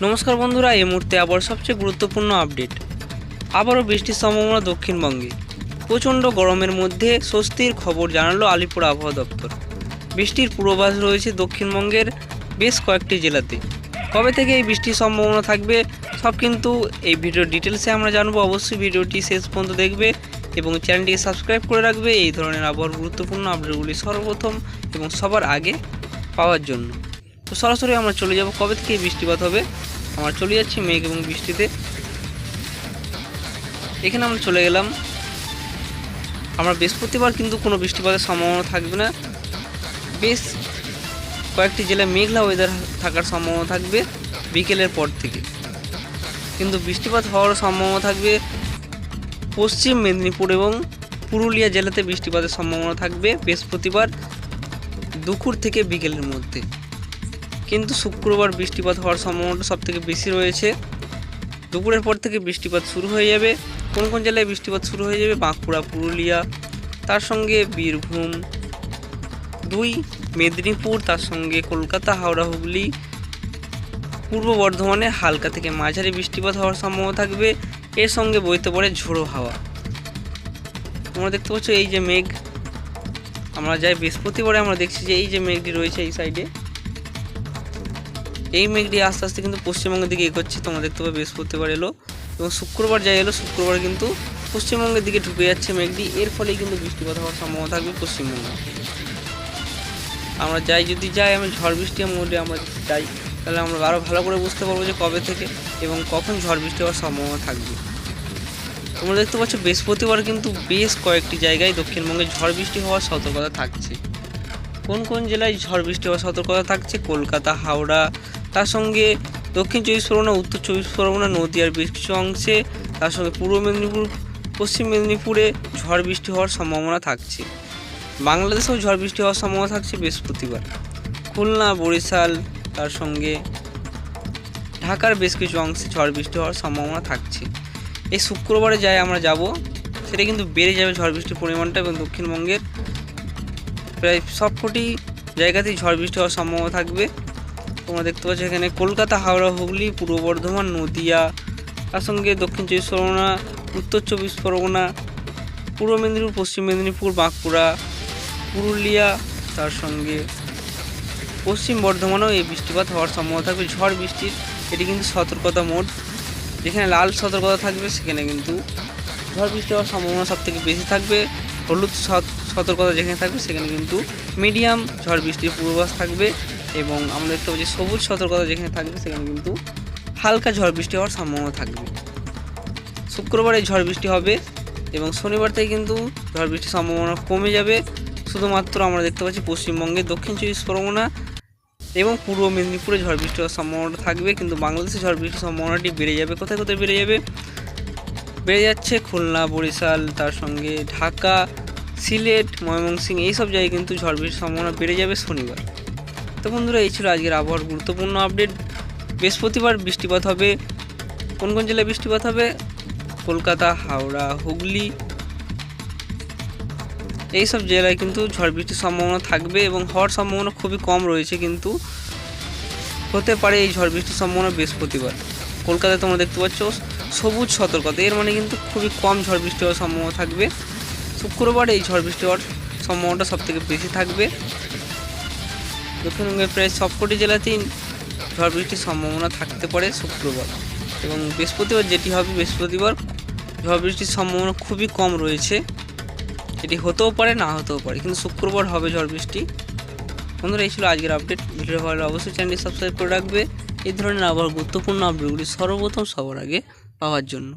নমস্কার বন্ধুরা, এই মুহূর্তে আবার সবচেয়ে গুরুত্বপূর্ণ আপডেট। আবারও বৃষ্টির সম্ভাবনা দক্ষিণবঙ্গে। প্রচণ্ড গরমের মধ্যে স্বস্তির খবর জানালো আলিপুর আবহাওয়া দপ্তর। বৃষ্টির পূর্বাভাস রয়েছে দক্ষিণবঙ্গের বেশ কয়েকটি জেলাতে। কবে থেকে এই বৃষ্টির সম্ভাবনা থাকবে সব কিন্তু এই ভিডিওর ডিটেলসে আমরা জানবো। অবশ্যই ভিডিওটি শেষ পর্যন্ত দেখবে এবং চ্যানেলটিকে সাবস্ক্রাইব করে রাখবে এই ধরনের আবহাওয়ার গুরুত্বপূর্ণ আপডেটগুলি সর্বপ্রথম এবং সবার আগে পাওয়ার জন্য। তো সরাসরি আমরা চলে যাব কবে থেকে বৃষ্টিপাত হবে। আমরা চলে যাচ্ছি মেঘ এবং বৃষ্টিতে। এখানে আমরা চলে গেলাম। আমরা বৃহস্পতিবার কিন্তু কোনো বৃষ্টিপাতের সম্ভাবনা থাকবে না। বেশ কয়েকটি জেলায় মেঘলা ওয়েদার থাকার সম্ভাবনা থাকবে বিকেলের পর থেকে, কিন্তু বৃষ্টিপাত হওয়ার সম্ভাবনা থাকবে পশ্চিম মেদিনীপুর এবং পুরুলিয়া জেলাতে। বৃষ্টিপাতের সম্ভাবনা থাকবে বৃহস্পতিবার দুপুর থেকে বিকেলের মধ্যে, কিন্তু শুক্রবার বৃষ্টিপাত হওয়ার সম্ভাবনাটা সবথেকে বেশি রয়েছে। দুপুরের পর থেকে বৃষ্টিপাত শুরু হয়ে যাবে। কোন কোন জেলায় বৃষ্টিপাত শুরু হয়ে যাবে? বাঁকুড়া, পুরুলিয়া, তার সঙ্গে বীরভূম, 2 মেদিনীপুর, তার সঙ্গে কলকাতা, হাওড়া, হুগলি, পূর্ব বর্ধমানে হালকা থেকে মাঝারি বৃষ্টিপাত হওয়ার সম্ভাবনা থাকবে। এর সঙ্গে বইতে পারে ঝোড়ো হাওয়া। তোমরা দেখতে পাচ্ছ এই যে মেঘ, আমরা যাই বৃহস্পতিবারে আমরা দেখছি যে এই যে মেঘটি রয়েছে এই সাইডে, এই মেঘটি আস্তে আস্তে কিন্তু পশ্চিমবঙ্গের দিকে এগোচ্ছে। তোমরা দেখতে পাবে বৃহস্পতিবার এলো এবং শুক্রবার যাই এলো, শুক্রবার কিন্তু পশ্চিমবঙ্গের দিকে ঢুকে যাচ্ছে মেঘটি। এর ফলেই কিন্তু বৃষ্টিপাত হওয়ার সম্ভাবনা থাকবে পশ্চিমবঙ্গে। আমরা যদি যাই আমি ঝড় বৃষ্টির মোডে আমরা যাই, তাহলে আমরা আরও ভালো করে বুঝতে পারবো যে কবে থেকে এবং কখন ঝড় বৃষ্টি হওয়ার সম্ভাবনা থাকবে। তোমরা দেখতে পাচ্ছ বৃহস্পতিবার কিন্তু বেশ কয়েকটি জায়গায় দক্ষিণবঙ্গে ঝড় বৃষ্টি হওয়ার সতর্কতা থাকছে। কোন কোন জেলায় ঝড় বৃষ্টি হওয়ার সতর্কতা থাকছে? কলকাতা, হাওড়া, তার সঙ্গে দক্ষিণ 24 পরগনা, উত্তর 24 পরগনা, নদীয়ার বেশ কিছু অংশে, তার সঙ্গে পূর্ব মেদিনীপুর, পশ্চিম মেদিনীপুরে ঝড় বৃষ্টি হওয়ার সম্ভাবনা থাকছে। বাংলাদেশেও ঝড় বৃষ্টি হওয়ার সম্ভাবনা থাকছে বৃহস্পতিবার। খুলনা, বরিশাল, তার সঙ্গে ঢাকার বেশ কিছু অংশে ঝড় বৃষ্টি হওয়ার সম্ভাবনা থাকছে। এই শুক্রবারে আমরা যাব, সেটা কিন্তু বেড়ে যাবে ঝড় বৃষ্টির পরিমাণটা এবং দক্ষিণবঙ্গের প্রায় সবকটি জায়গাতেই ঝড় বৃষ্টি হওয়ার সম্ভাবনা থাকবে। তোমরা দেখতে পাচ্ছ এখানে কলকাতা, হাওড়া, হুগলি, পূর্ব বর্ধমান, নদীয়া, তার সঙ্গে দক্ষিণ 24 পরগনা, উত্তর 24 পরগনা, পূর্ব মেদিনীপুর, পশ্চিম মেদিনীপুর, বাঁকুড়া, পুরুলিয়া, তার সঙ্গে পশ্চিম বর্ধমানেও এই বৃষ্টিপাত হওয়ার সম্ভাবনা থাকবে ঝড় বৃষ্টির। এটি কিন্তু সতর্কতা মোড। যেখানে লাল সতর্কতা থাকবে সেখানে কিন্তু ঝড় বৃষ্টি হওয়ার সম্ভাবনা সবথেকে বেশি থাকবে। হলুদ সতর্কতা যেখানে থাকবে সেখানে কিন্তু মিডিয়াম ঝড় বৃষ্টির পূর্বাভাস থাকবে এবং আমরা দেখতে পাচ্ছি সবুজ সতর্কতা যেখানে থাকবে সেখানে কিন্তু হালকা ঝড় বৃষ্টি হওয়ার সম্ভাবনা থাকবে। শুক্রবারে ঝড় বৃষ্টি হবে এবং শনিবার থেকে কিন্তু ঝড় বৃষ্টির সম্ভাবনা কমে যাবে। শুধুমাত্র আমরা দেখতে পাচ্ছি পশ্চিমবঙ্গে দক্ষিণ 24 পরগনা এবং পূর্ব মেদিনীপুরে ঝড় বৃষ্টি হওয়ার সম্ভাবনা থাকবে, কিন্তু বাংলাদেশে ঝড় বৃষ্টির সম্ভাবনাটি বেড়ে যাবে। কোথায় কোথায় বেড়ে যাবে? বেড়ে যাচ্ছে খুলনা, বরিশাল, তার সঙ্গে ঢাকা, সিলেট, ময়মনসিংহ, এইসব জায়গায় কিন্তু ঝড় বৃষ্টির সম্ভাবনা বেড়ে যাবে শনিবার। তো বন্ধুরা, এই ছিল আজকের আবহাওয়ার গুরুত্বপূর্ণ আপডেট। বৃহস্পতিবার বৃষ্টিপাত হবে। কোন কোন জেলায় বৃষ্টিপাত হবে? কলকাতা, হাওড়া, হুগলি, এইসব জেলায় কিন্তু ঝড় বৃষ্টির সম্ভাবনা থাকবে এবং হওয়ার সম্ভাবনা খুবই কম রয়েছে, কিন্তু হতে পারে এই ঝড় বৃষ্টির সম্ভাবনা বৃহস্পতিবার। কলকাতায় তোমরা দেখতে পাচ্ছ সবুজ সতর্কতা, এর মানে কিন্তু খুবই কম ঝড় বৃষ্টি হওয়ার সম্ভাবনা থাকবে। শুক্রবার এই ঝড় বৃষ্টি হওয়ার সম্ভাবনাটা সবথেকে বেশি থাকবে। দক্ষিণবঙ্গের প্রায় সবকটি জেলাতেই ঝড় বৃষ্টির সম্ভাবনা থাকতে পারে শুক্রবার, এবং বৃহস্পতিবার যেটি হবে, বৃহস্পতিবার ঝড় বৃষ্টির সম্ভাবনা খুবই কম রয়েছে। এটি হতেও পারে, না হতেও পারে, কিন্তু শুক্রবার হবে ঝড় বৃষ্টি। বন্ধুরা, এই ছিল আজকের আপডেট। ভিডিও ভালো অবশ্যই চ্যানেলটি সাবস্ক্রাইব করে রাখবে এই ধরনের আবার গুরুত্বপূর্ণ আপডেটগুলি সর্বপ্রথম সবার আগে পাওয়ার জন্য।